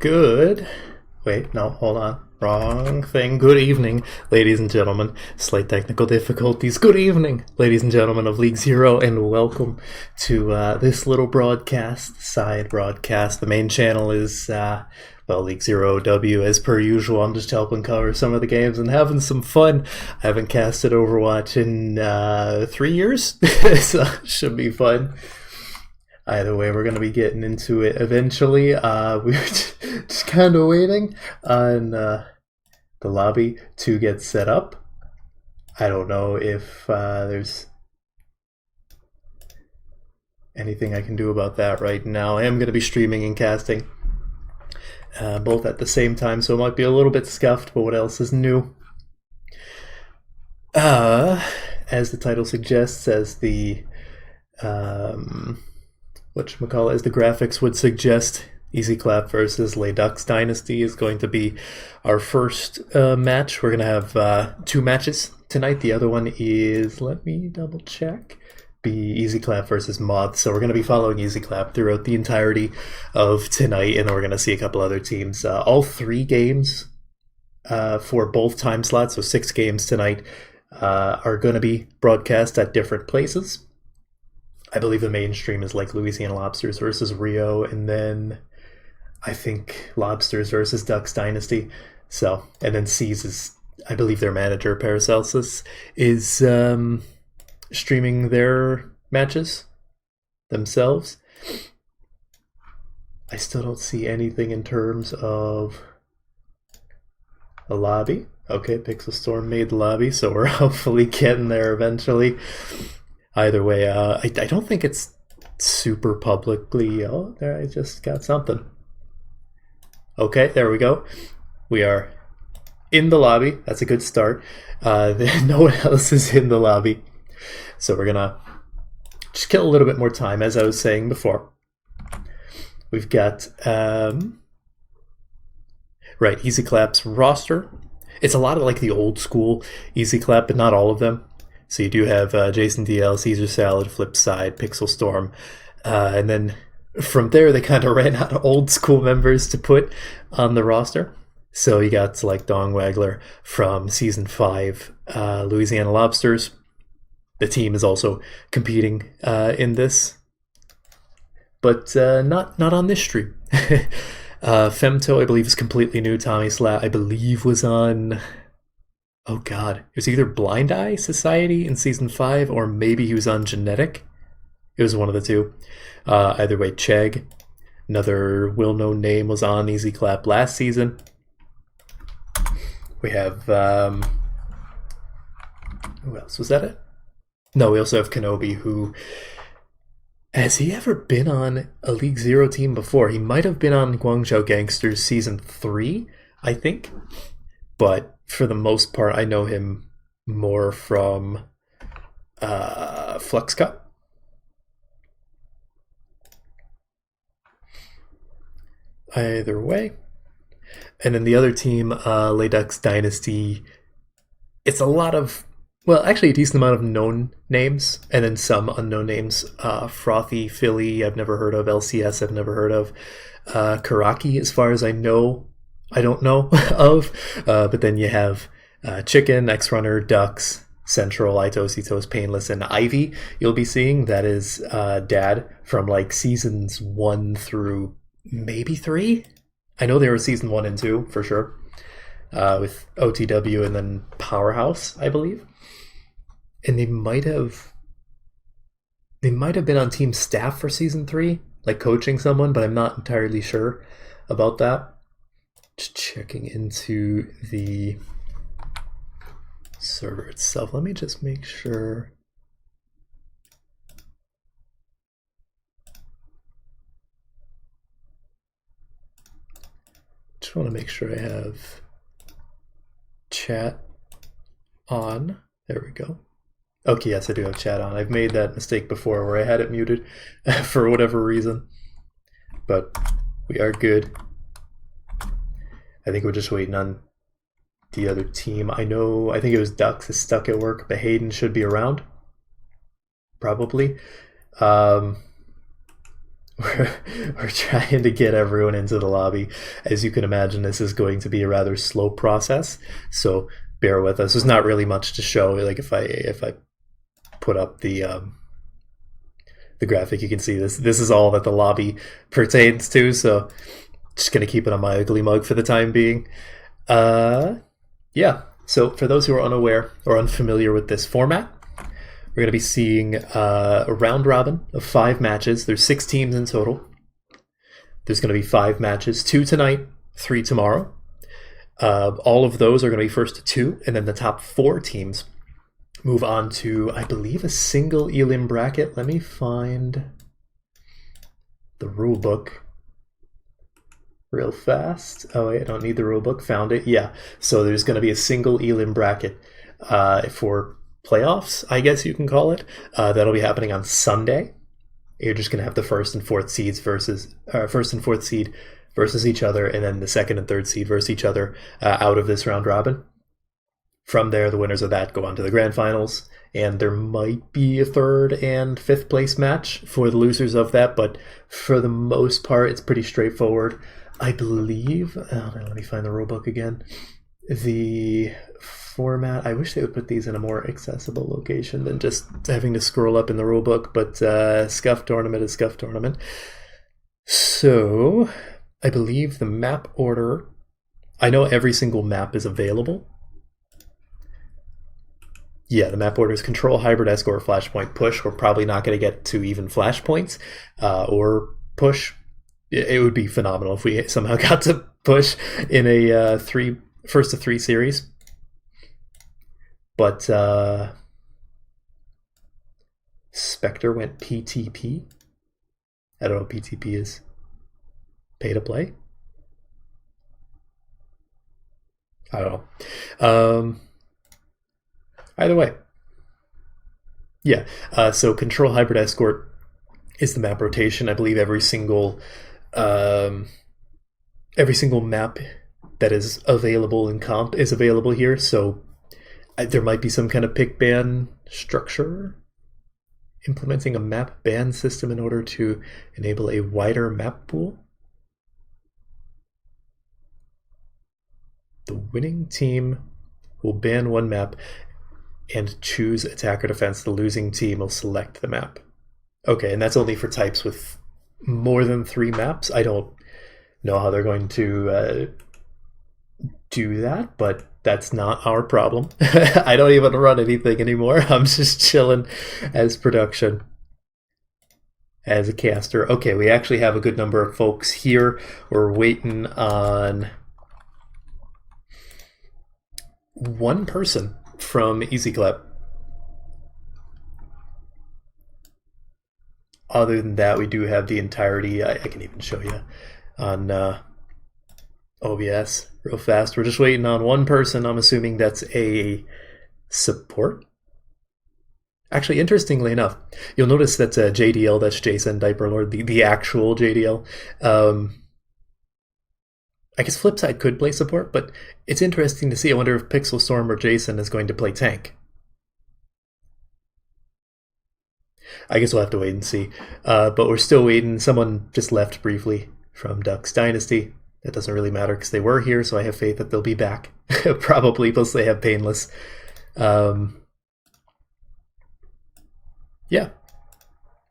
Good. Wait, no, hold on. Wrong thing. Good evening, ladies and gentlemen. Slight technical difficulties. Good evening, ladies and gentlemen of League Zero, and welcome to this little broadcast, side broadcast. The main channel is, League Zero W, as per usual. I'm just helping cover some of the games and having some fun. I haven't casted Overwatch in 3 years, so it should be fun. Either way, we're going to be getting into it eventually. We're just kind of waiting on the lobby to get set up. I don't know if there's anything I can do about that right now. I am going to be streaming and casting both at the same time, so it might be a little bit scuffed, but what else is new? As the title suggests, as the as the graphics would suggest, Easy Clap versus LeDucks Dynasty is going to be our first match. We're going to have 2 matches tonight. The other one is, let me double check, be Easy Clap versus Moth. So we're going to be following Easy Clap throughout the entirety of tonight, and then we're going to see a couple other teams. All 3 games for both time slots, so 6 games tonight, are going to be broadcast at different places. I believe the mainstream is like Louisiana Lobsters versus Rio, and then I think Lobsters versus Ducks Dynasty. So, and then C's is, I believe their manager, Paracelsus, is streaming their matches themselves. I still don't see anything in terms of a lobby. Okay, Pixel Storm made the lobby, so we're hopefully getting there eventually. Either way, I don't think it's super publicly... Oh, there, I just got something. Okay, there we go. We are in the lobby. That's a good start. No one else is in the lobby. So we're going to just kill a little bit more time, as I was saying before. We've got... Easy Clap's roster. It's a lot of like the old school Easy Clap, but not all of them. So you do have Jason DL, Caesar Salad, Flipside, Pixel Storm, and then from there they kind of ran out of old school members to put on the roster. So you got like Dong Wagler from Season 5, Louisiana Lobsters. The team is also competing in this, but not on this stream. Femto, I believe, is completely new. Tommy Slat, I believe, was on... Oh god, it was either Blind Eye Society in Season 5, or maybe he was on Genetic. It was one of the two. Either way, Chegg, another well-known name, was on Easy Clap last season. We have... who else? Was that it? No, we also have Kenobi, who... Has he ever been on a League Zero team before? He might have been on Guangzhou Gangsters Season 3, I think. But for the most part, I know him more from Flux Cup. Either way. And then the other team, LeDucks Dynasty, it's a lot of, well, actually a decent amount of known names, and then some unknown names. Frothy Philly, I've never heard of. LCS, I've never heard of. Karaki, as far as I know, I don't know of, but then you have Chicken, X-Runner, Ducks, Central, Itositos, Painless, and Ivy you'll be seeing. That is Dad from like Seasons 1 through maybe 3. I know they were Season 1 and 2 for sure, with OTW and then Powerhouse, I believe. And they might have been on team staff for Season 3, like coaching someone, but I'm not entirely sure about that. Just checking into the server itself. Let me just make sure. Just want to make sure I have chat on. There we go. Okay, yes, I do have chat on. I've made that mistake before where I had it muted for whatever reason. But we are good. I think we're just waiting on the other team. I think it was Ducks is stuck at work, but Hayden should be around. Probably. we're trying to get everyone into the lobby. As you can imagine, this is going to be a rather slow process, so bear with us. There's not really much to show. Like if I put up the graphic, you can see this. This is all that the lobby pertains to. So just gonna keep it on my ugly mug for the time being. Yeah. So for those who are unaware or unfamiliar with this format, we're going to be seeing a round robin of 5 matches. There's 6 teams in total. There's going to be 5 matches, 2 tonight, 3 tomorrow. All of those are going to be first to 2, and then the top 4 teams move on to, I believe, a single elim bracket. Let me find the rule book real fast. Oh wait, I don't need the rule book. Found it. Yeah. So there's going to be a single elim bracket for playoffs, I guess you can call it. That'll be happening on Sunday. You're just going to have the first and fourth seed versus each other, and then the second and third seed versus each other out of this round robin. From there, the winners of that go on to the grand finals, and there might be a 3rd and 5th place match for the losers of that, but for the most part, it's pretty straightforward. I believe, let me find the rulebook again. The format, I wish they would put these in a more accessible location than just having to scroll up in the rulebook, but Scuff Tournament is Scuff Tournament. So, I believe the map order, I know every single map is available. Yeah, the map order is Control, Hybrid, Escort, Flashpoint, Push. We're probably not going to get to even Flashpoints or Push. It would be phenomenal if we somehow got to Push in a first to 3 series. But Spectre went PTP. I don't know what PTP is. Pay to play? I don't know. Either way. Yeah, so Control, Hybrid, Escort is the map rotation. I believe every single map that is available in comp is available here, so there might be some kind of pick ban structure implementing a map ban system in order to enable a wider map pool. The winning team will ban 1 map and choose attack or defense. The losing team will select the map. Okay, and that's only for types with more than 3 maps. I don't know how they're going to do that, but that's not our problem. I don't even run anything anymore. I'm just chilling as production, as a caster. Okay, we actually have a good number of folks here. We're waiting on 1 person from EasyClap. Other than that, we do have the entirety. I can even show you on OBS real fast. We're just waiting on 1 person. I'm assuming that's a support. Actually, interestingly enough, you'll notice that's a JDL, that's Jason Diaper Lord, the actual JDL. I guess Flipside could play support, but it's interesting to see. I wonder if Pixel Storm or Jason is going to play tank. I guess we'll have to wait and see. But we're still waiting. Someone just left briefly from LeDucks Dynasty. That doesn't really matter because they were here, so I have faith that they'll be back. Probably, plus they have Painless. Yeah.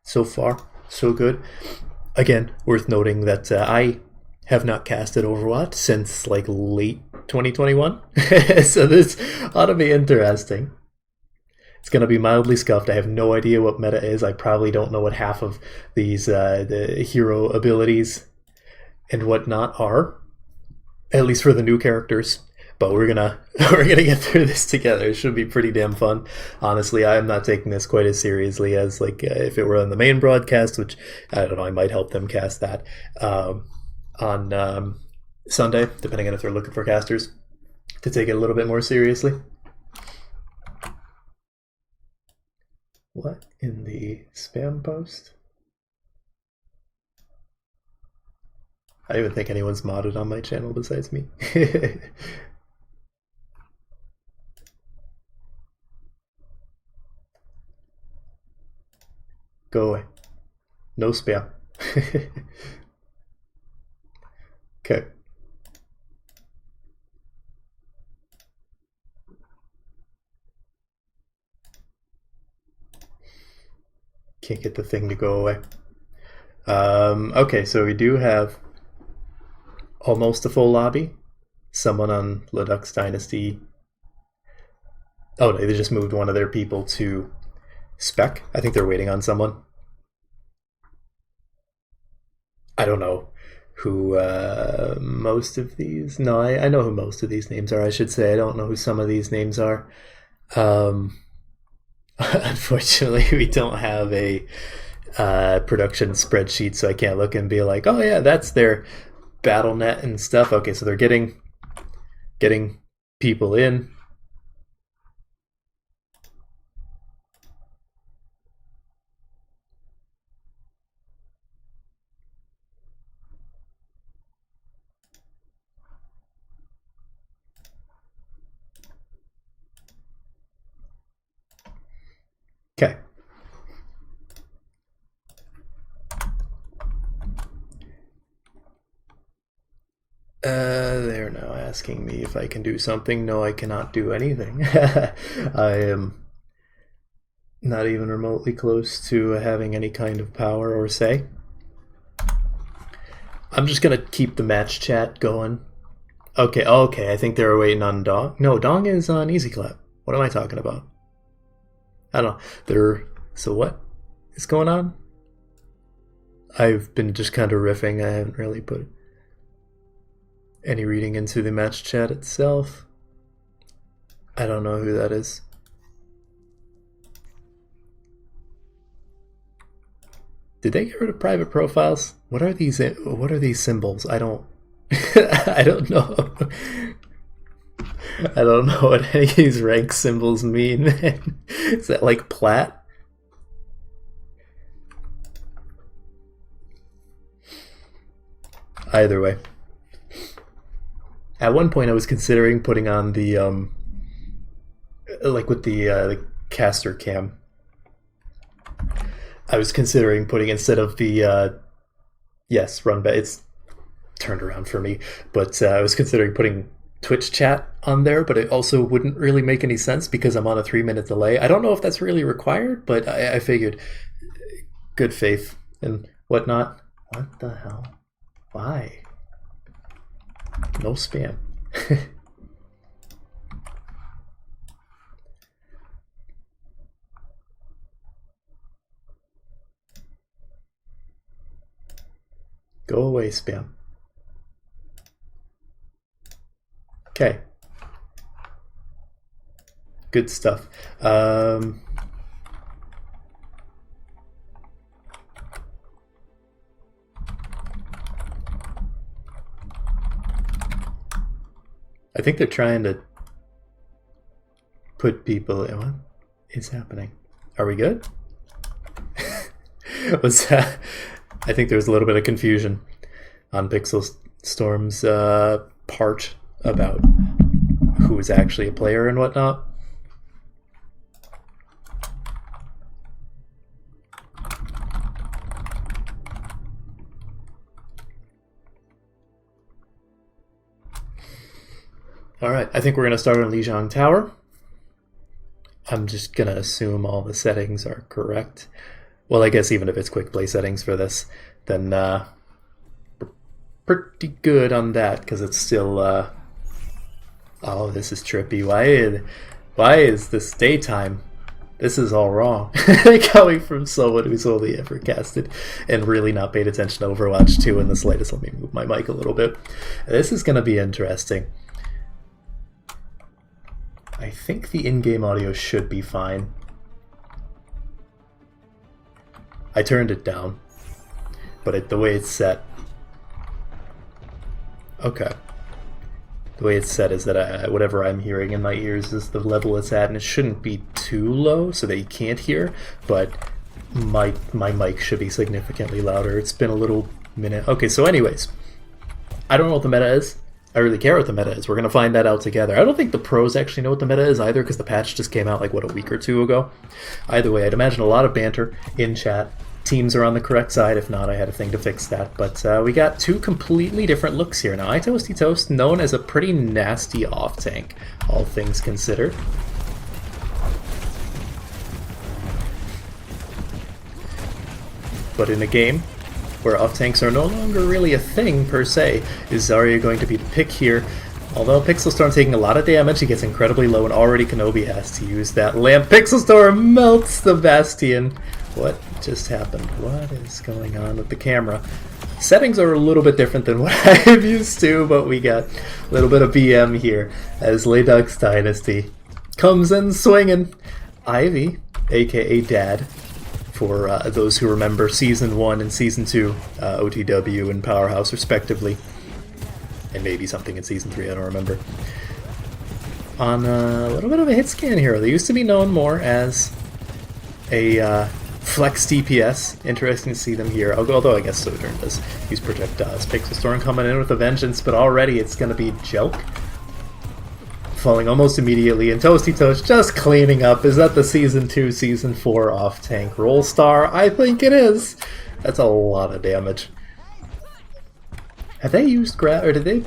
So far, so good. Again, worth noting that I have not casted Overwatch since like late 2021. So this ought to be interesting. It's going to be mildly scuffed. I have no idea what meta is. I probably don't know what half of these the hero abilities and whatnot are, at least for the new characters. But we're gonna get through this together. It should be pretty damn fun. Honestly, I am not taking this quite as seriously as like if it were on the main broadcast, which I don't know. I might help them cast that on Sunday, depending on if they're looking for casters to take it a little bit more seriously. What in the spam post? I don't even think anyone's modded on my channel besides me. Go away. No spam. Okay. Can't get the thing to go away. Okay, so we do have almost a full lobby. Someone on LeDucks Dynasty. Oh, no, they just moved one of their people to Spec. I think they're waiting on someone. I don't know who most of these. No, I know who most of these names are. I should say I don't know who some of these names are. Um, Unfortunately, we don't have a production spreadsheet, so I can't look and be like, oh yeah, that's their BattleNet and stuff. Okay, so they're getting people in. Okay. They're now asking me if I can do something. No, I cannot do anything. I am not even remotely close to having any kind of power or say. I'm just gonna keep the match chat going. Okay, okay, I think they were waiting on Dong. No, Dong is on Easy Clap. What am I talking about? I don't know. So what is going on? I've been just kind of riffing. I haven't really put any reading into the match chat itself. I don't know who that is. Did they get rid of private profiles? What are these symbols? I don't I don't know. I don't know what any of these rank symbols mean. Is that like plat? Either way. At one point I was considering putting on the like with the caster cam. I was considering putting instead of the yes, run back. It's turned around for me, but I was considering putting Twitch chat on there, but it also wouldn't really make any sense because I'm on a 3-minute delay. I don't know if that's really required, but I figured good faith and whatnot. What the hell? Why? No spam. Go away, spam. Okay. Good stuff. I think they're trying to put people in. What is happening? Are we good? Was that? I think there was a little bit of confusion on Pixel Storm's part about who is actually a player and whatnot. Alright, I think we're going to start on Lijiang Tower. I'm just going to assume all the settings are correct. Well, I guess even if it's quick play settings for this, then pretty good on that, because it's still... oh, this is trippy. Why is this daytime? This is all wrong. Coming from someone who's only ever casted and really not paid attention to Overwatch 2 in the slightest. Let me move my mic a little bit. This is going to be interesting. I think the in-game audio should be fine. I turned it down, but the way it's set... Okay. The way it's set is that whatever I'm hearing in my ears is the level it's at, and it shouldn't be too low so that you can't hear, but my mic should be significantly louder. It's been a little minute. Okay, so anyways, I don't know what the meta is. I really care what the meta is. We're going to find that out together. I don't think the pros actually know what the meta is either, because the patch just came out like, what, a week or two ago? Either way, I'd imagine a lot of banter in chat teams are on the correct side. If not, I had a thing to fix that. But we got two completely different looks here. Now, iToasty Toast, known as a pretty nasty off-tank, all things considered. But in a game where off-tanks are no longer really a thing, per se, is Zarya going to be the pick here? Although Pixel Storm taking a lot of damage, he gets incredibly low, and already Kenobi has to use that lamp. Pixel Storm melts the Bastion. What just happened? What is going on with the camera? Settings are a little bit different than what I'm used to, but we got a little bit of BM here as LeDucks Dynasty comes in swinging. Ivy, aka Dad, for those who remember Season 1 and Season 2, OTW and Powerhouse respectively. And maybe something in Season 3, I don't remember. On a little bit of a hit scan hero. They used to be known more as a flex DPS. Interesting to see them here. Although I guess Sojourn does use projectiles. Pixel Storm coming in with a vengeance, but already it's going to be Jelk falling almost immediately, and Toasty Toast just cleaning up. Is that the Season 2, Season 4 off-tank roll star? I think it is. That's a lot of damage. Have they used grab, or did they?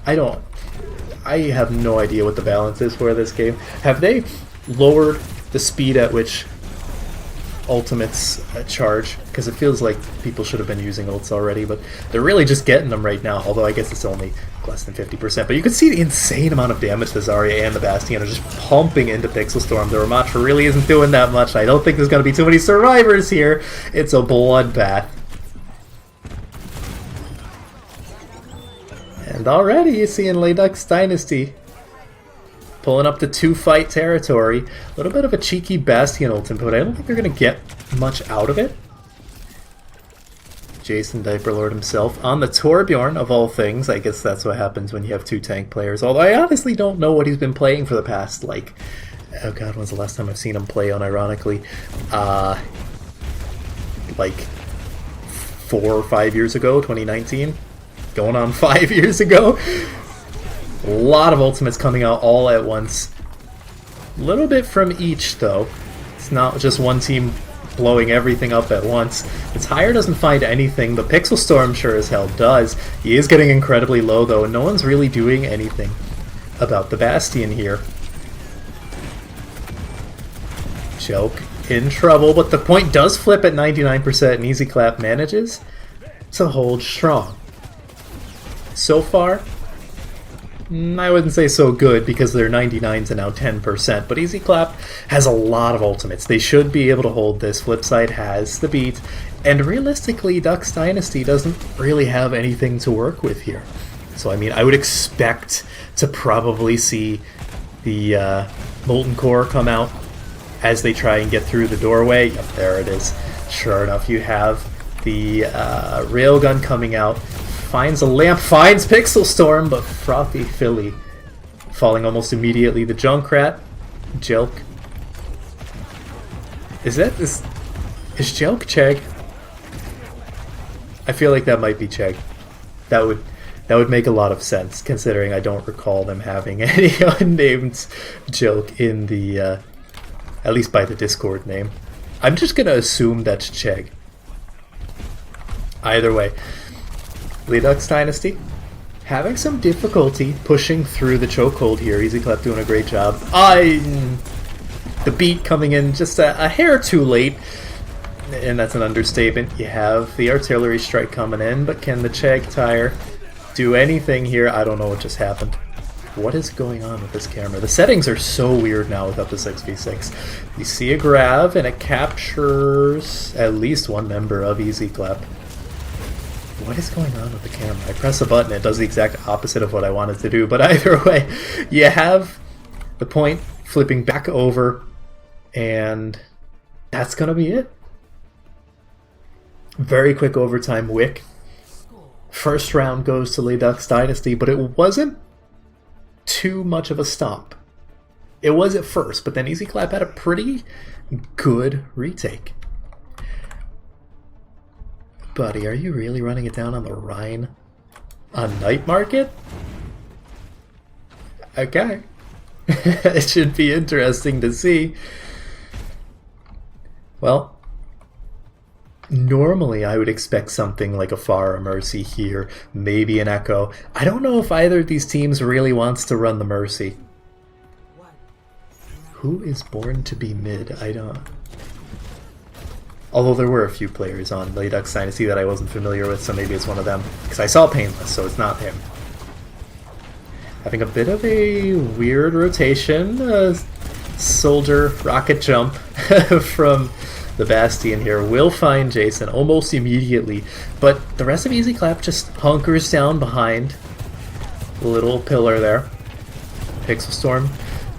I have no idea what the balance is for this game. Have they lowered the speed at which ultimates charge? Because it feels like people should have been using ults already, but they're really just getting them right now, although I guess it's only less than 50%. But you can see the insane amount of damage the Zarya and the Bastion are just pumping into Pixel Storm. The Ramattra really isn't doing that much. I don't think there's going to be too many survivors here. It's a bloodbath. And already you're seeing LeDucks Dynasty pulling up to 2-fight territory. A little bit of a cheeky Bastion ultimate, but I don't think they're going to get much out of it. Jason Diaper Lord himself on the Torbjorn, of all things. I guess that's what happens when you have two tank players. Although I honestly don't know what he's been playing for the past, like... Oh god, when's the last time I've seen him play unironically? Like 4 or 5 years ago, 2019? Going on 5 years ago? A lot of ultimates coming out all at once. A little bit from each, though. It's not just one team blowing everything up at once. The Tire doesn't find anything, but Pixel Storm sure as hell does. He is getting incredibly low, though, and no one's really doing anything about the Bastion here. Joke in trouble, but the point does flip at 99%, and Easy Clap manages to hold strong. So far, I wouldn't say so good because they're 99 to now 10%, but Easy Clap has a lot of ultimates. They should be able to hold this. Flipside has the beat, and realistically, Ducks Dynasty doesn't really have anything to work with here. So, I mean, I would expect to probably see the Molten Core come out as they try and get through the doorway. Yep, there it is. Sure enough, you have the Railgun coming out. Finds a lamp, finds Pixel Storm, but Frothy Philly falling almost immediately. The Junkrat, Jelk. Is Jelk Chegg? I feel like that might be Chegg. That would make a lot of sense, considering I don't recall them having any unnamed joke in the, at least by the Discord name. I'm just gonna assume that's Chegg. Either way. LeDucks Dynasty having some difficulty pushing through the chokehold here. Easy Clap doing a great job. The beat coming in just a hair too late, and that's an understatement. You have the artillery strike coming in, but can the Chegg Tire do anything here? I don't know what just happened. What is going on with this camera? The settings are so weird now without the 6v6. You see a grab, and it captures at least one member of Easy Clap. What is going on with the camera? I press a button, it does the exact opposite of what I wanted to do, but either way, you have the point flipping back over, and that's gonna be it. Very quick overtime wick. First round goes to LeDucks Dynasty, but it wasn't too much of a stomp. It was at first, but then Easy Clap had a pretty good retake. Buddy, are you really running it down on the Rhine? On Night Market? Okay. It should be interesting to see. Well, Normally, I would expect something like a Pharah Mercy here, maybe an Echo. I don't know if either of these teams really wants to run the Mercy. Who is born to be mid? I don't... Although there were a few players on LeDucks Dynasty that I wasn't familiar with, so maybe it's one of them. Because I saw Painless, so it's not him. Having a bit of a weird rotation. Soldier rocket jump from the Bastion here will find Jason almost immediately, but the rest of Easy Clap just hunkers down behind the little pillar there. Pixel Storm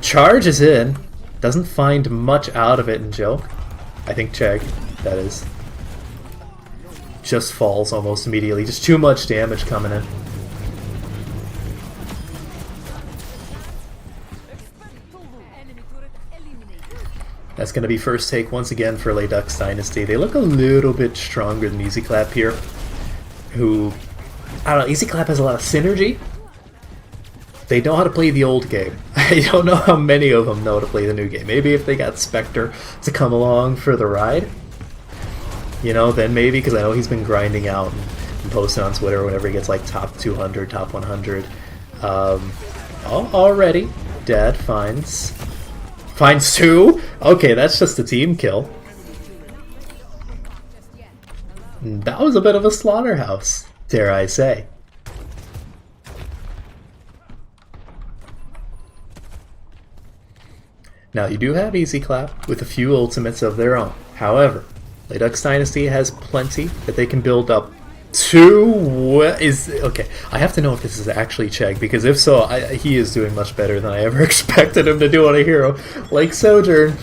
charges in, doesn't find much out of it in Joke. I think Chegg, that is. Just falls almost immediately, just too much damage coming in. That's going to be first take once again for LeDucks Dynasty. They look a little bit stronger than Easy Clap here. Who, I don't know, Easy Clap has a lot of synergy. They know how to play the old game. I don't know how many of them know to play the new game. Maybe if they got Spectre to come along for the ride, you know, then maybe, because I know he's been grinding out and posting on Twitter whenever he gets like top 200, top 100. Already, Dad finds two? Okay, that's just a team kill. That was a bit of a slaughterhouse, dare I say. Now, you do have Easy Clap with a few ultimates of their own. However, LeDucks Dynasty has plenty that they can build up to. Okay, I have to know if this is actually Chegg, because if so, he is doing much better than I ever expected him to do on a hero like Sojourn.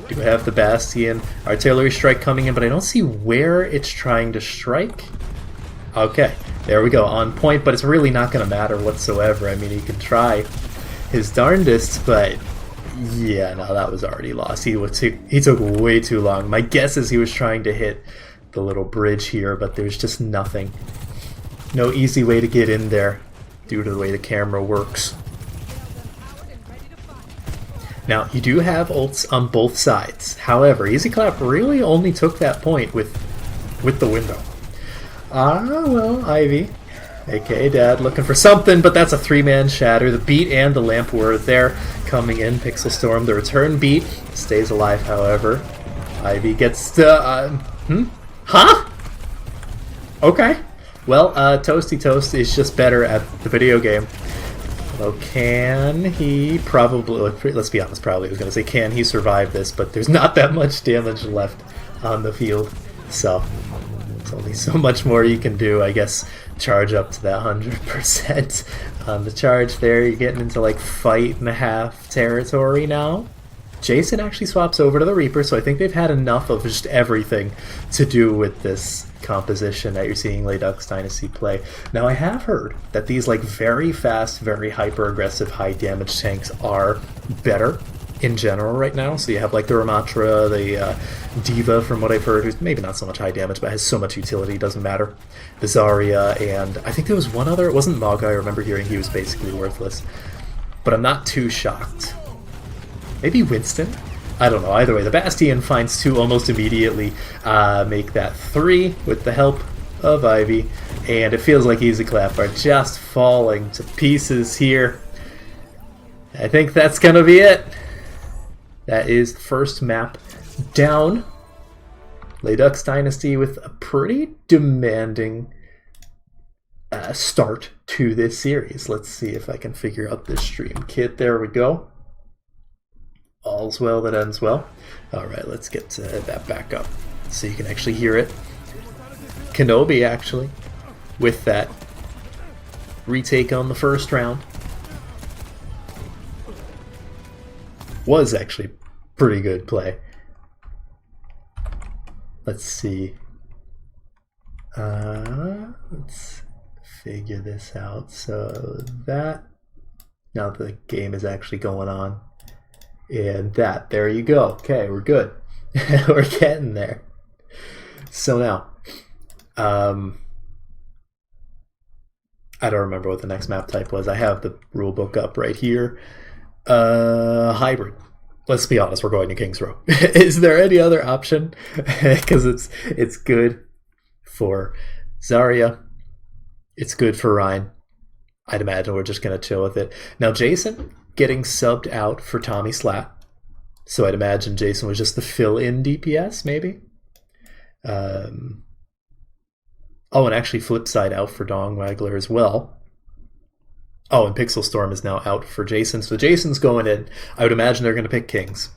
Do have the Bastion artillery strike coming in, but I don't see where it's trying to strike. Okay, there we go, on point, but it's really not going to matter whatsoever. I mean, he can try his darndest, but yeah, no, that was already lost. He took way too long. My guess is he was trying to hit the little bridge here, but there's just nothing. No easy way to get in there due to the way the camera works. Now, you do have ults on both sides. However, Easy Clap really only took that point with the window. Well, Ivy, aka Dad, looking for something, but that's a three-man shatter. The beat and the lamp were there coming in. Pixel Storm, the return beat, stays alive, however. Ivy gets the... Huh? Okay. Well, Toasty Toast is just better at the video game. Although, can he probably... Let's be honest, probably I was going to say, can he survive this? But there's not that much damage left on the field. So, there's only so much more you can do, I guess. Charge up to that 100% on the charge there. You're getting into like fight and a half territory now. Jason actually swaps over to the Reaper, so I think they've had enough of just everything to do with this composition that you're seeing LeDucks Dynasty play. Now, I have heard that these like very fast, very hyper-aggressive, high-damage tanks are better in general right now. So you have like the Ramatra, the Diva, from what I've heard, who's maybe not so much high damage, but has so much utility, doesn't matter. The Zarya, and I think there was one other, it wasn't Maga, I remember hearing he was basically worthless. But I'm not too shocked. Maybe Winston? I don't know. Either way, the Bastion finds two almost immediately, make that three with the help of Ivy, and it feels like Easy Clap are just falling to pieces here. I think that's gonna be it. That is the first map down. LeDucks Dynasty with a pretty demanding start to this series. Let's see if I can figure out this stream kit. There we go. All's well that ends well. Alright, let's get that back up so you can actually hear it. Kenobi, actually, with that retake on the first round, was actually pretty good play. Let's see. Let's figure this out. So that, now the game is actually going on. And that, there you go. Okay, we're good. We're getting there. So now, I don't remember what the next map type was. I have the rulebook up right here. Hybrid. let's be honest, we're going to King's Row. Is there any other option? Because it's good for Zarya. It's good for Ryan. I'd imagine we're just going to chill with it. Now, Jason getting subbed out for Tommy Slat. So I'd imagine Jason was just the fill-in DPS, maybe. Oh, and actually Flipside out for Dong Waggler as well. Oh, and Pixel Storm is now out for Jason. So Jason's going in. I would imagine they're going to pick Kings.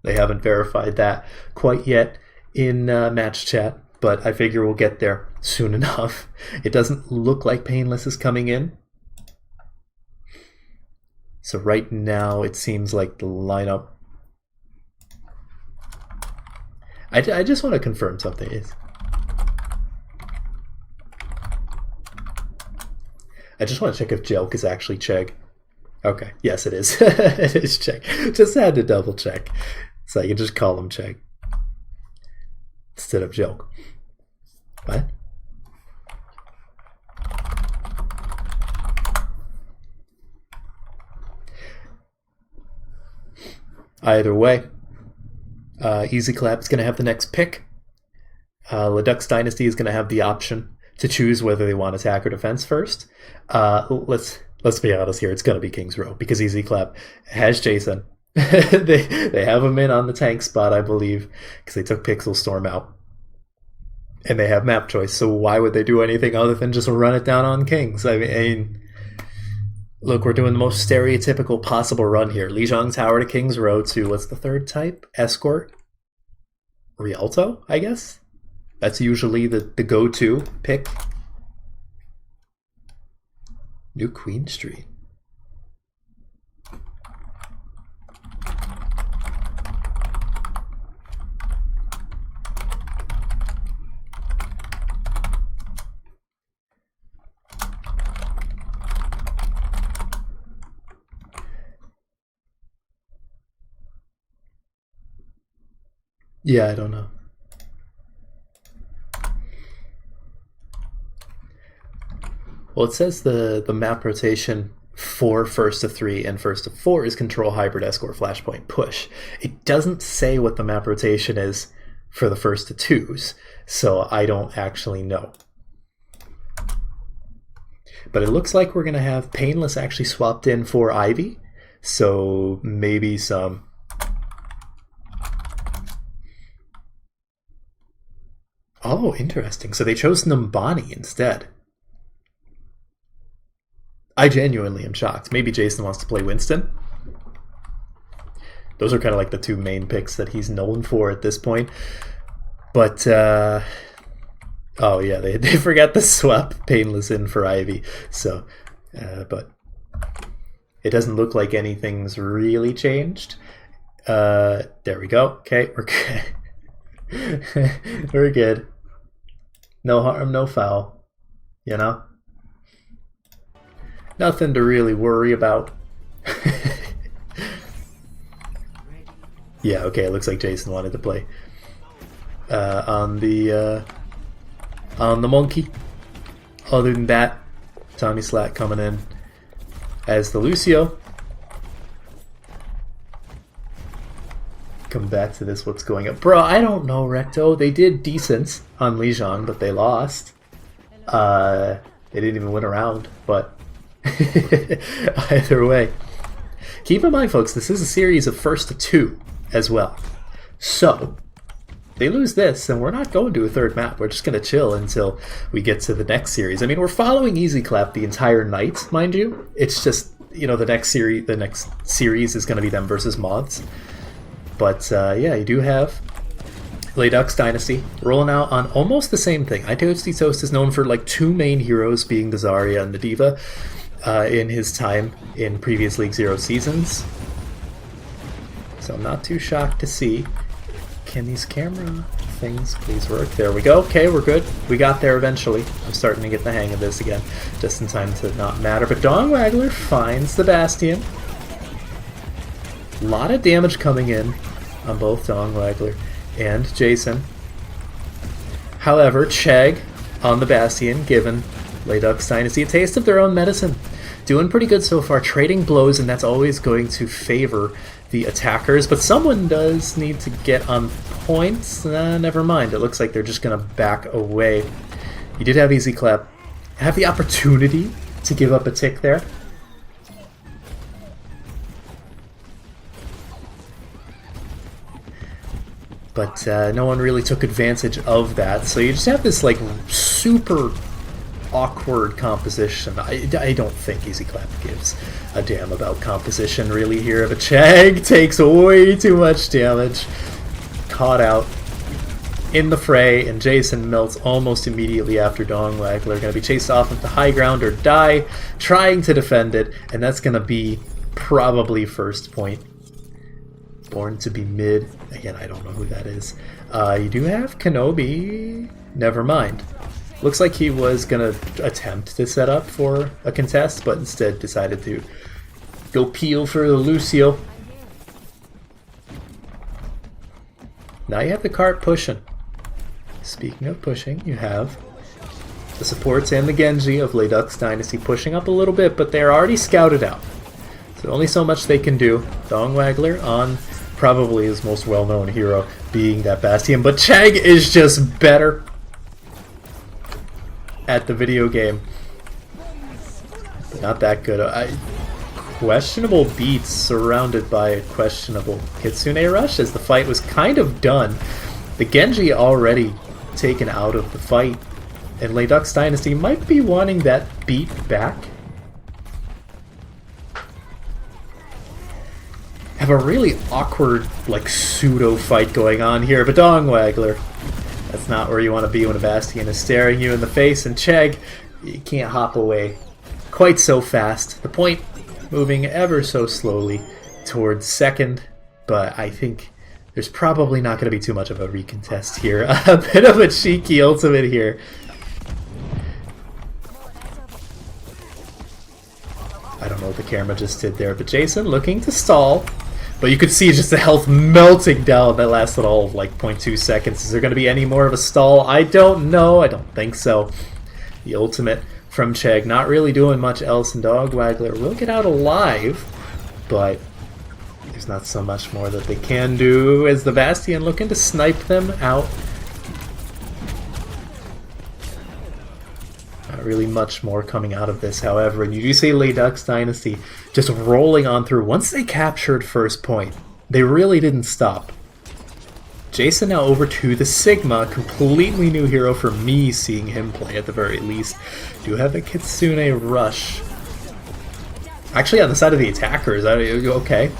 They haven't verified that quite yet in match chat, but I figure we'll get there soon enough. It doesn't look like Painless is coming in. So right now it seems like the lineup... I just want to confirm something. I just want to check if Jelk is actually Chegg. Okay, yes it is. It is Chegg. Just had to double check. So I can just call him Chegg instead of Jelk. What? Either way, Easy Clap is going to have the next pick. LeDucks Dynasty is going to have the option to choose whether they want attack or defense first. Let's be honest here. It's going to be King's Row because Easy Clap has Jason. they have him in on the tank spot, I believe, because they took Pixel Storm out. And they have map choice, so why would they do anything other than just run it down on Kings? I mean, look, we're doing the most stereotypical possible run here. Lijiang Tower to King's Row to, what's the third type? Escort? Rialto, I guess? That's usually the go-to pick. New Queen Street. Yeah, I don't know. Well, it says the map rotation for first to 3 and first to 4 is control hybrid escort flashpoint push. It doesn't say what the map rotation is for the first to 2s, so I don't actually know. But it looks like we're going to have Painless actually swapped in for Ivy, so maybe some... Oh, interesting. So they chose Numbani instead. I genuinely am shocked. Maybe Jason wants to play Winston. Those are kind of like the two main picks that he's known for at this point. But, oh yeah, they forgot to swap Painless in for Ivy. So, but it doesn't look like anything's really changed. There we go. Okay, we're good. We're good. No harm, no foul. You know? Nothing to really worry about. Yeah, okay, it looks like Jason wanted to play on the monkey. Other than that, Tommy Slat coming in as the Lucio. Come back to this, what's going on. Bro, I don't know, Recto. They did decent on Lijiang, but they lost. They didn't even win a round, but either way. Keep in mind, folks, this is a series of first to 2 as well. So, they lose this, and we're not going to a third map. We're just going to chill until we get to the next series. I mean, we're following Easy Clap the entire night, mind you. It's just, you know, the next series is going to be them versus Moths. But, yeah, you do have LeDucks Dynasty rolling out on almost the same thing. Toasty Toast is known for, like, 2 main heroes being the Zarya and the D.Va in his time in previous League 0 seasons. So I'm not too shocked to see. Can these camera things please work? There we go. Okay, we're good. We got there eventually. I'm starting to get the hang of this again. Just in time to not matter. But Dong Waggler finds the Bastion. A lot of damage coming in on both Dong Waggler and Jason. However, Chegg on the Bastion, given LeDucks Dynasty a taste of their own medicine. Doing pretty good so far, trading blows, and that's always going to favor the attackers, but someone does need to get on points. Never mind. It looks like they're just going to back away. You did have Easy Clap have the opportunity to give up a tick there. But no one really took advantage of that. So you just have this like super awkward composition. I don't think Easy Clap gives a damn about composition really here, but Chag takes way too much damage. Caught out in the fray, and Jason melts almost immediately after Dong Waggler. Going to be chased off at the high ground or die, trying to defend it, and that's going to be probably first point. Born to be mid. Again, I don't know who that is. You do have Kenobi. Never mind. Looks like he was going to attempt to set up for a contest, but instead decided to go peel for the Lucio. Now you have the cart pushing. Speaking of pushing, you have the supports and the Genji of LeDucks Dynasty pushing up a little bit, but they're already scouted out. So only so much they can do. Dong Waggler on probably his most well-known hero, being that Bastion, but Chag is just better at the video game. But not that good. Questionable beats surrounded by a questionable Kitsune Rush as the fight was kind of done. The Genji already taken out of the fight, and LeDucks Dynasty might be wanting that beat back. Have a really awkward, like, pseudo fight going on here, but Dong Waggler, that's not where you want to be when a Bastion is staring you in the face, and Chag, you can't hop away quite so fast. The point moving ever so slowly towards second, but I think there's probably not going to be too much of a recontest here. A bit of a cheeky ultimate here. I don't know what the camera just did there, but Jason looking to stall. But you could see just the health melting down. That lasted all of like 0.2 seconds. Is there going to be any more of a stall? I don't know. I don't think so. The ultimate from Chag not really doing much else, and Dog Waggler will get out alive, but there's not so much more that they can do as the Bastion looking to snipe them out. Not really much more coming out of this, however, and you do see LeDucks Dynasty just rolling on through. Once they captured first point, they really didn't stop. Jason now over to the Sigma, completely new hero for me seeing him play at the very least. Do have a Kitsune Rush. Actually on the side of the attackers, okay.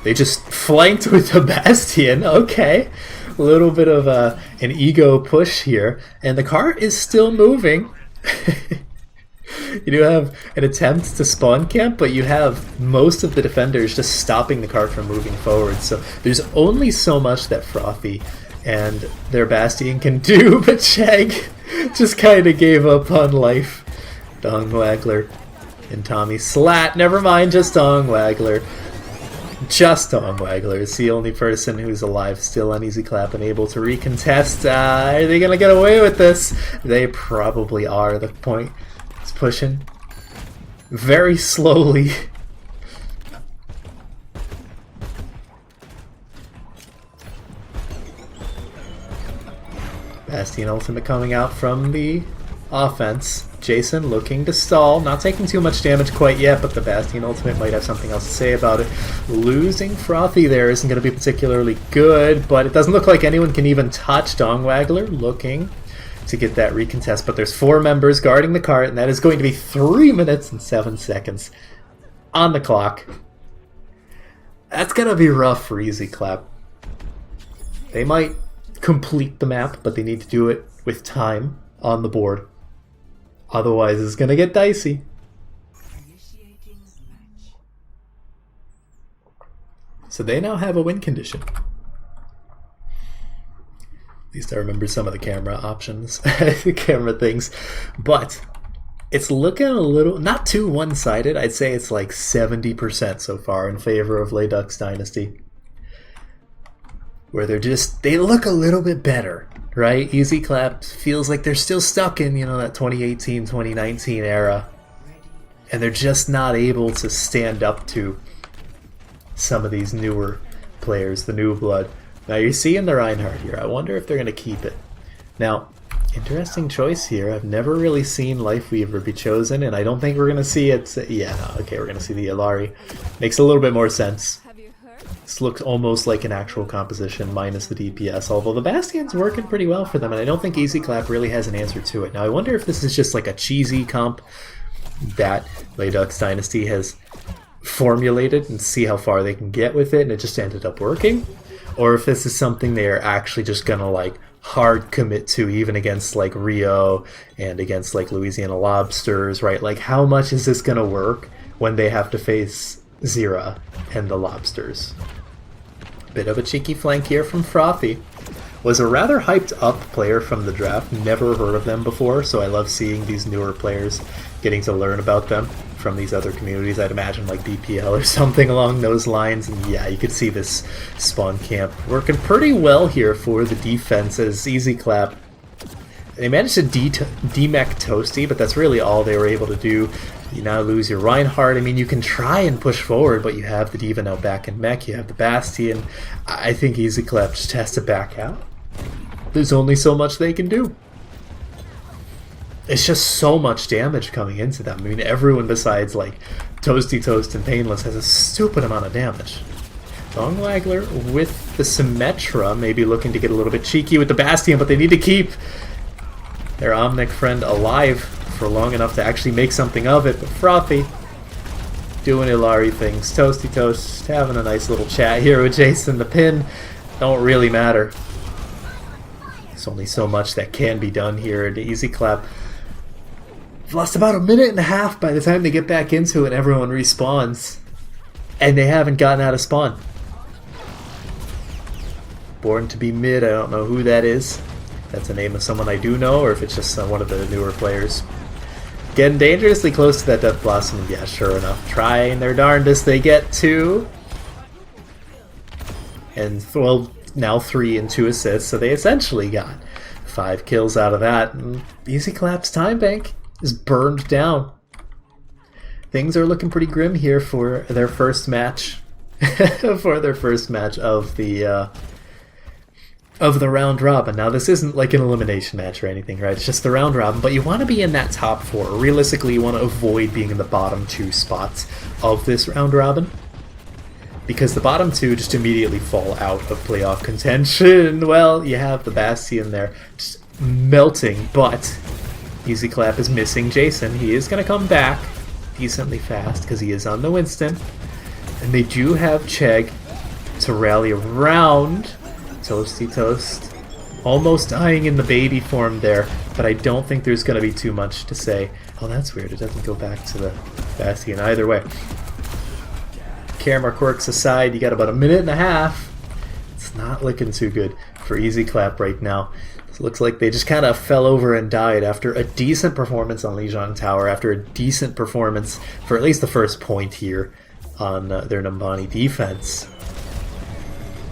They just flanked with the Bastion, okay. A little bit of an ego push here, and the cart is still moving. You do have an attempt to spawn camp, but you have most of the defenders just stopping the cart from moving forward. So there's only so much that Frothy and their Bastion can do, but Chag just kind of gave up on life. Dong Waggler and Tommy Slat, never mind, just Dong Waggler. Just Dong Waggler is the only person who's alive still on Easy Clap and able to recontest. Are they going to get away with this? They probably are. The point is pushing very slowly. Bastion ultimate coming out from the offense. Jason looking to stall, not taking too much damage quite yet, but the Bastion ultimate might have something else to say about it. Losing Frothy there isn't going to be particularly good, but it doesn't look like anyone can even touch Dong Waggler, looking to get that recontest. But there's 4 members guarding the cart, and that is going to be 3 minutes and 7 seconds on the clock. That's going to be rough for Easy Clap. They might complete the map, but they need to do it with time on the board. Otherwise, it's going to get dicey. So they now have a win condition. At least I remember some of the camera options, the camera things. But it's looking a little, not too one-sided. I'd say it's like 70% so far in favor of LeDucks Dynasty. Where they look a little bit better. Right? Easy Clap feels like they're still stuck in, that 2018, 2019 era. And they're just not able to stand up to some of these newer players, the new blood. Now you're seeing the Reinhardt here. I wonder if they're going to keep it. Now, interesting choice here. I've never really seen Lifeweaver be chosen, and I don't think we're going to see it. Yeah, no, okay, we're going to see the Illari. Makes a little bit more sense. This looks almost like an actual composition minus the DPS, although the Bastion's working pretty well for them, and I don't think Easy Clap really has an answer to it. Now I wonder if this is just like a cheesy comp that LeDucks Dynasty has formulated and see how far they can get with it, and it just ended up working, or if this is something they are actually just gonna like hard commit to, even against like Rio and against like Louisiana Lobsters, right? Like how much is this gonna work when they have to face Zira and the Lobsters? Bit of a cheeky flank here from Frothy. Was a rather hyped up player from the draft, never heard of them before, so I love seeing these newer players, getting to learn about them from these other communities. I'd imagine like BPL or something along those lines, and yeah, you could see this spawn camp working pretty well here for the defense as Easy Clap. They managed to demech Toasty, but that's really all they were able to do. You now lose your Reinhardt. I mean, you can try and push forward, but you have the D.Va now back in mech, you have the Bastion. I think Easy Clap just has to back out. There's only so much they can do. It's just so much damage coming into them. I mean, everyone besides, like, Toasty Toast and Painless has a stupid amount of damage. Dongwaggler with the Symmetra, maybe looking to get a little bit cheeky with the Bastion, but they need to keep their Omnic friend alive for long enough to actually make something of it. But Frothy doing Illari things. Toasty Toast having a nice little chat here with Jason. The pin don't really matter. There's only so much that can be done here. And Easy Clap lost about a minute and a half by the time they get back into it and everyone respawns. And they haven't gotten out of spawn. Born to be mid, I don't know who that is. That's the name of someone I do know, or if it's just one of the newer players. Getting dangerously close to that Death Blossom, yeah, sure enough. Trying their darndest, they get 2. And, well, now 3 and 2 assists, so they essentially got 5 kills out of that. And Easy Clap's time bank is burned down. Things are looking pretty grim here for their first match. For their first match of the round robin. Now this isn't like an elimination match or anything, right? It's just the round robin, but you want to be in that top 4. Realistically, you want to avoid being in the bottom 2 spots of this round robin, because the bottom 2 just immediately fall out of playoff contention. Well, you have the Bastion there just melting, but Easy Clap is missing Jason. He is going to come back decently fast because he is on the Winston, and they do have Chegg to rally around. Toasty Toast almost dying in the baby form there, but I don't think there's going to be too much to say. Oh, that's weird. It doesn't go back to the Bastion either way. Camera quirks aside, you got about a minute and a half. It's not looking too good for Easy Clap right now. It looks like they just kind of fell over and died after a decent performance on Lijiang Tower, after a decent performance for at least the first point here on their Numbani defense.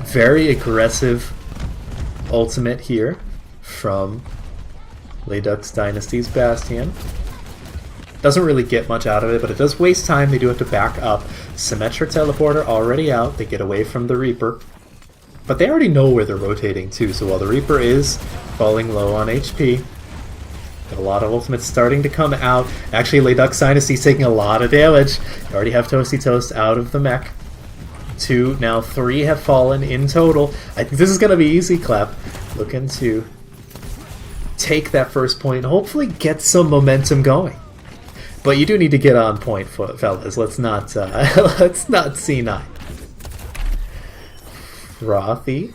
Very aggressive ultimate here from LeDucks Dynasty's Bastion. Doesn't really get much out of it, but it does waste time. They do have to back up. Symmetra Teleporter already out. They get away from the Reaper. But they already know where they're rotating too, so while the Reaper is falling low on HP, got a lot of ultimates starting to come out. Actually, LeDucks Dynasty's taking a lot of damage. They already have Toasty Toast out of the mech. 2, now 3 have fallen in total. I think this is going to be Easy Clap looking to take that first point and hopefully get some momentum going. But you do need to get on point, fellas. Let's not C9. Frothy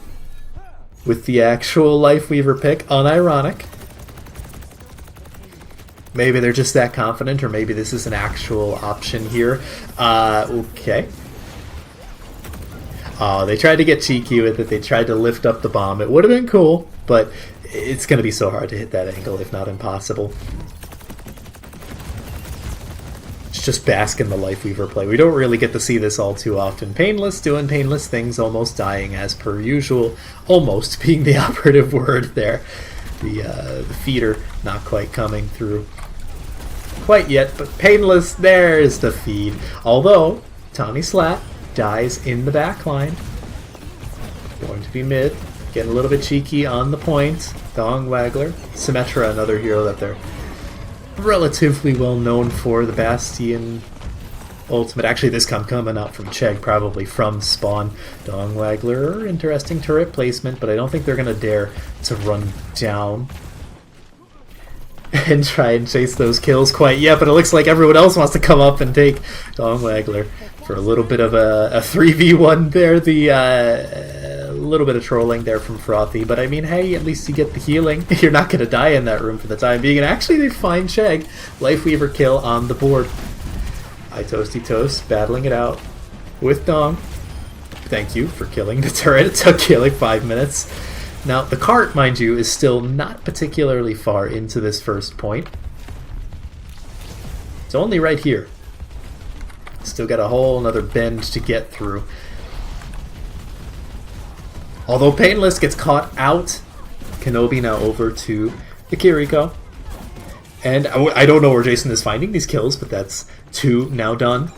with the actual Lifeweaver pick, unironic. Maybe they're just that confident, or maybe this is an actual option here. Okay. They tried to get cheeky with it. They tried to lift up the bomb. It would have been cool, but it's going to be so hard to hit that angle, if not impossible. It's just bask in the Lifeweaver play. We don't really get to see this all too often. Painless doing painless things, almost dying as per usual. Almost being the operative word there. The feeder not quite coming through quite yet, but Painless, there's the feed. Although, Tommy Slat dies in the back line. Going to be mid. Getting a little bit cheeky on the point. Dong Waggler. Symmetra, another hero that they're relatively well known for. The Bastion ultimate. Actually, this coming out from Chegg, probably from Spawn. Dong Waggler, interesting turret placement, but I don't think they're going to dare to run down and try and chase those kills quite yet, but it looks like everyone else wants to come up and take Dong Waggler for a little bit of a 3v1 there. The little bit of trolling there from Frothy, but I mean, hey, at least you get the healing. You're not going to die in that room for the time being, and actually they find Chegg. Lifeweaver kill on the board. Toasty Toast battling it out with Dong. Thank you for killing the turret. It took you like 5 minutes. Now, the cart, mind you, is still not particularly far into this first point. It's only right here. Still got a whole another bend to get through. Although Painless gets caught out, Kenobi now over to the Kiriko. And I don't know where Jason is finding these kills, but that's 2 now done.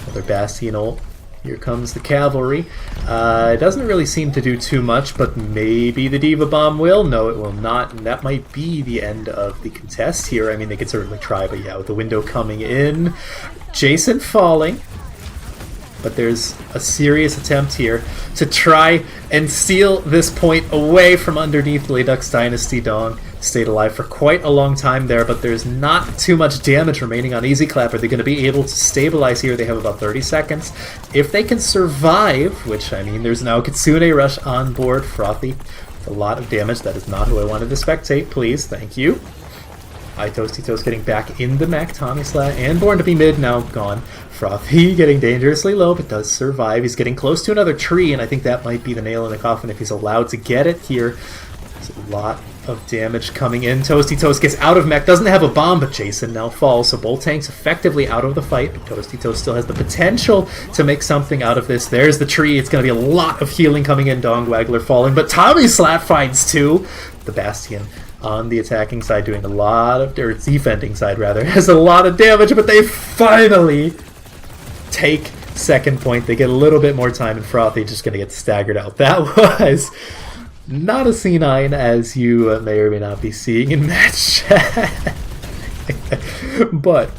Another Bastion ult. Here comes the cavalry. It doesn't really seem to do too much, but maybe the Diva Bomb will. No, it will not, and that might be the end of the contest here. I mean, they could certainly try, but yeah, with the window coming in, Jason falling. But there's a serious attempt here to try and steal this point away from underneath LeDucks Dynasty. Dong stayed alive for quite a long time there, but there's not too much damage remaining on Easy Clap. Are they going to be able to stabilize here? They have about 30 seconds. If they can survive, which, I mean, there's now Kitsune Rush on board. Frothy with a lot of damage. That is not who I wanted to spectate, please. Thank you. Toasty Toast getting back in the mech. Tommy Slat and Born to be mid now gone. Frothy getting dangerously low, but does survive. He's getting close to another tree, and I think that might be the nail in the coffin if he's allowed to get it here. There's a lot of damage coming in. Toasty Toast gets out of mech, doesn't have a bomb, but Jason now falls, so both tanks effectively out of the fight, but Toasty Toast still has the potential to make something out of this. There's the tree. It's going to be a lot of healing coming in. Dong Waggler falling, but Tommy Slat finds 2. The Bastion on the attacking side doing a lot of, or defending side rather, has a lot of damage, but they finally take second point. They get a little bit more time, and Frothy just going to get staggered out. That was not a C9, as you may or may not be seeing in match chat, but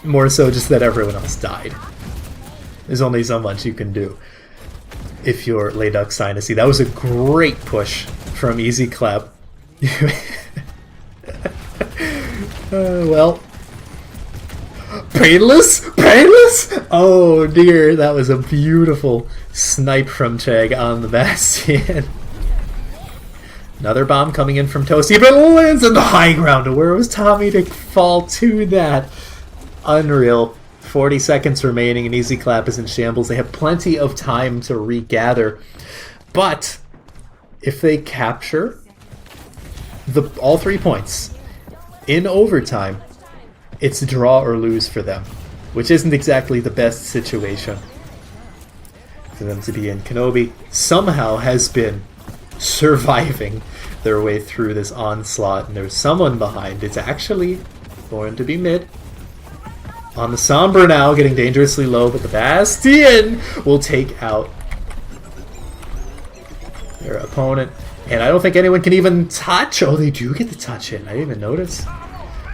more so just that everyone else died. There's only so much you can do if you're LeDucks Dynasty. That was a great push from Easy Clap. Well, Painless? Painless? Oh dear, that was a beautiful snipe from Chegg on the Bastion. Another bomb coming in from Toasty, but it lands on the high ground. Where was Tommy to fall to that? Unreal. 40 seconds remaining, and Easy Clap is in shambles. They have plenty of time to regather, but if they capture all 3 points in overtime, it's a draw or lose for them, which isn't exactly the best situation for them to be in. Kenobi somehow has been surviving their way through this onslaught, and there's someone behind. It's actually going to be mid. On the Sombra now, getting dangerously low, but the Bastion will take out their opponent. And I don't think anyone can even touch. Oh, they do get the touch in. I didn't even notice.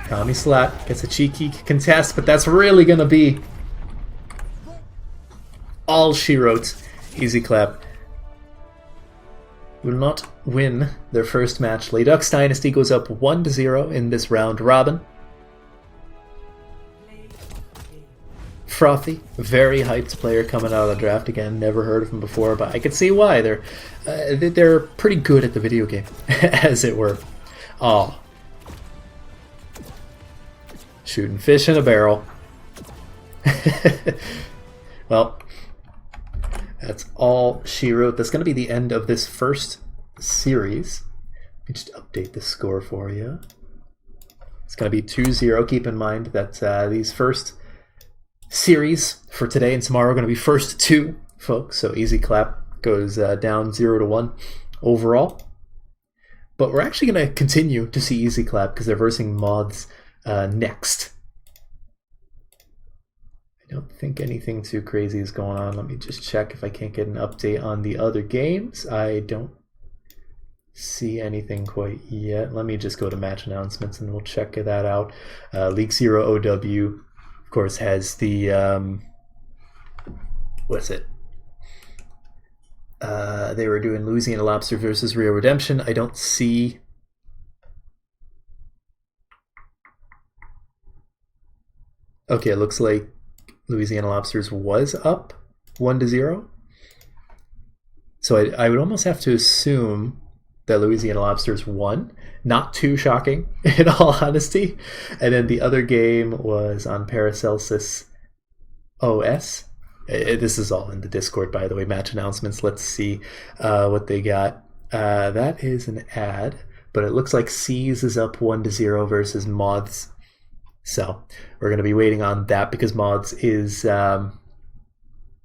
Tommy Slat gets a cheeky contest, but that's really going to be all she wrote. Easy Clap will not win their first match. LeDucks Dynasty goes up 1-0 in this round robin. Frothy, very hyped player coming out of the draft again. Never heard of him before, but I could see why. They're pretty good at the video game, as it were. Oh, shooting fish in a barrel. Well, that's all she wrote. That's going to be the end of this first series. Let me just update the score for you. It's going to be 2-0. Keep in mind that these first series for today and tomorrow are going to be first 2, folks. So Easy Clap goes down 0-1 overall. But we're actually going to continue to see Easy Clap because they're versing Moths next. don't think anything too crazy is going on. Let me just check if I can't get an update on the other games. I don't see anything quite yet. Let me just go to match announcements and we'll check that out. League Zero OW, of course, has the what's it? They were doing Louisiana Lobster versus Rio Redemption. I don't see. Okay, it looks like Louisiana Lobsters was up 1-0. So I would almost have to assume that Louisiana Lobsters won. Not too shocking, in all honesty. And then the other game was on Paracelsus OS. This is all in the Discord, by the way. Match announcements. Let's see what they got. That is an ad, but it looks like C's is up 1-0 versus Moths. So we're going to be waiting on that because Moths is the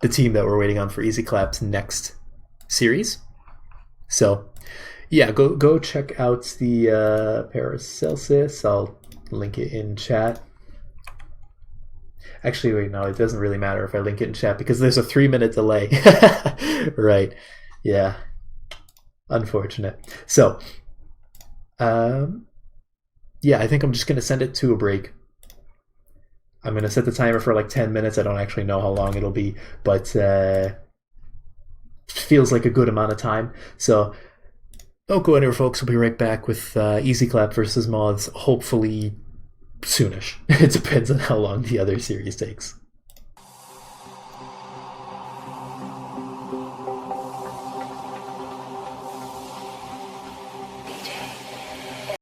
team that we're waiting on for Easy Clap's next series. So yeah, go check out the Paracelsus. I'll link it in chat. Actually, wait, no, it doesn't really matter if I link it in chat because there's a 3-minute delay. Right. Yeah. Unfortunate. So, yeah, I think I'm just going to send it to a break. I'm going to set the timer for like 10 minutes. I don't actually know how long it'll be, but feels like a good amount of time. So don't go anywhere, folks. We'll be right back with Easy Clap versus Moths, hopefully soonish. It depends on how long the other series takes.